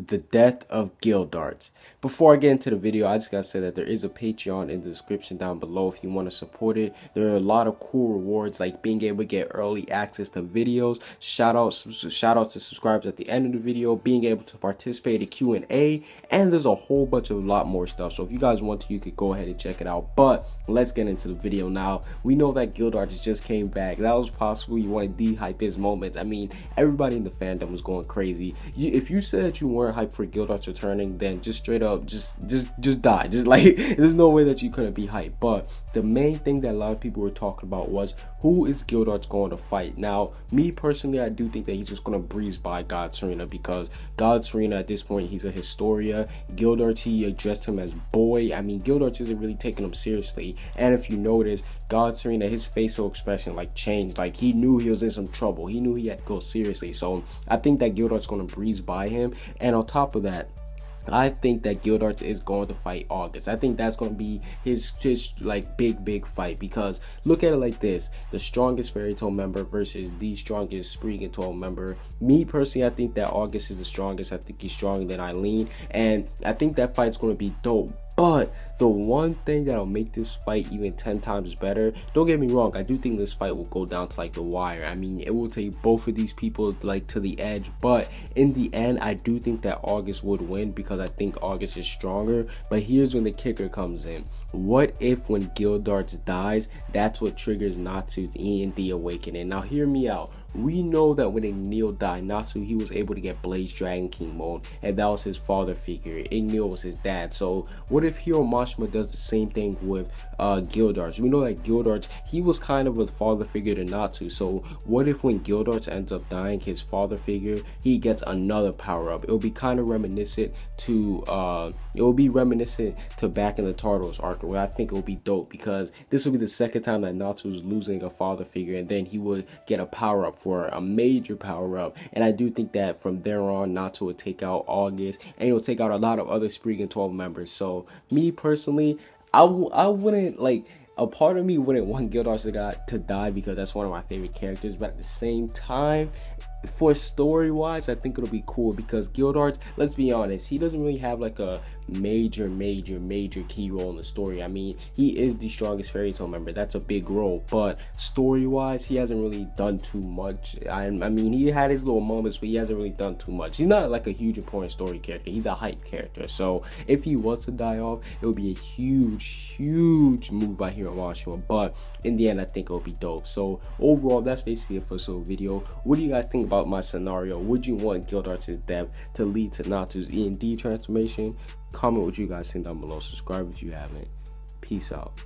the death of Gildarts. Before I get into the video, I just gotta say that there is a Patreon in the description down below if you want to support it. There are a lot of cool rewards like being able to get early access to videos, shout outs to subscribers at the end of the video, being able to participate in Q&A, and there's a whole bunch of a lot more stuff. So if you guys want to, you could go ahead and check it out. But let's get into the video now. We know that Gildarts just came back. That was possible. You want to de-hype his moments. I mean, everybody in the fandom was going crazy. If you said that you weren't hyped for Gildarts returning, then just straight up just die. Just like there's no way that you couldn't be hyped. But the main thing that a lot of people were talking about was who is Gildarts going to fight. Now, me personally, I do think that he's just going to breeze by God Serena, because God Serena at this point, he's a Historia. Gildarts, he addressed him as boy. I mean, Gildarts isn't really taking him seriously. And if you notice, God Serena, his facial expression like changed. Like he knew he was in some trouble. He knew he had to go seriously. So I think that Gildarts going to breeze by him. And on top of that, I think that Gildarts is going to fight August. I think that's going to be his like big fight, because look at it like this: the strongest Fairy Tail member versus the strongest Spriggan 12 member. Me personally, I think that August is the strongest. I think he's stronger than Eileen, and I think that fight's going to be dope. But the one thing that'll make this fight even 10 times better, don't get me wrong, I do think this fight will go down to like the wire. I mean, it will take both of these people like to the edge, but in the end, I do think that August would win, because I think August is stronger. But here's when the kicker comes in. What if when Gildarts dies, that's what triggers Natsu's E&D awakening? Now hear me out. We know that when Acnologia died, Natsu, he was able to get Blaze Dragon King mode, and that was his father figure. Acnologia was his dad. So what if Hiro Mashima does the same thing with Gildarts? We know that Gildarts, he was kind of a father figure to Natsu. So what if when Gildarts ends up dying, his father figure, he gets another power up? It'll be kind of reminiscent to back in the Tartarus arc, where I think it will be dope, because this will be the second time that Natsu is losing a father figure, and then he would get a power up, for a major power up. And I do think that from there on, Natsu would take out August, and he'll take out a lot of other Spriggan 12 members. So me personally, I wouldn't like, a part of me wouldn't want Gildarts to die, because that's one of my favorite characters. But at the same time, for story wise, I think it'll be cool, because Gildarts, let's be honest, he doesn't really have like a major key role in the story. I mean, he is the strongest Fairy Tail member. That's a big role, but story wise, he hasn't really done too much. I mean, he had his little moments, but he hasn't really done too much. He's not like a huge important story character. He's a hype character. So if he was to die off, it would be a huge move by Hiro Mashima. But in the end, I think it'll be dope. So overall, that's basically it for this little video. What do you guys think about my scenario? Would you want Gildarts' death to lead to Natsu's E&D transformation? Comment what you guys think down below. Subscribe if you haven't. Peace out.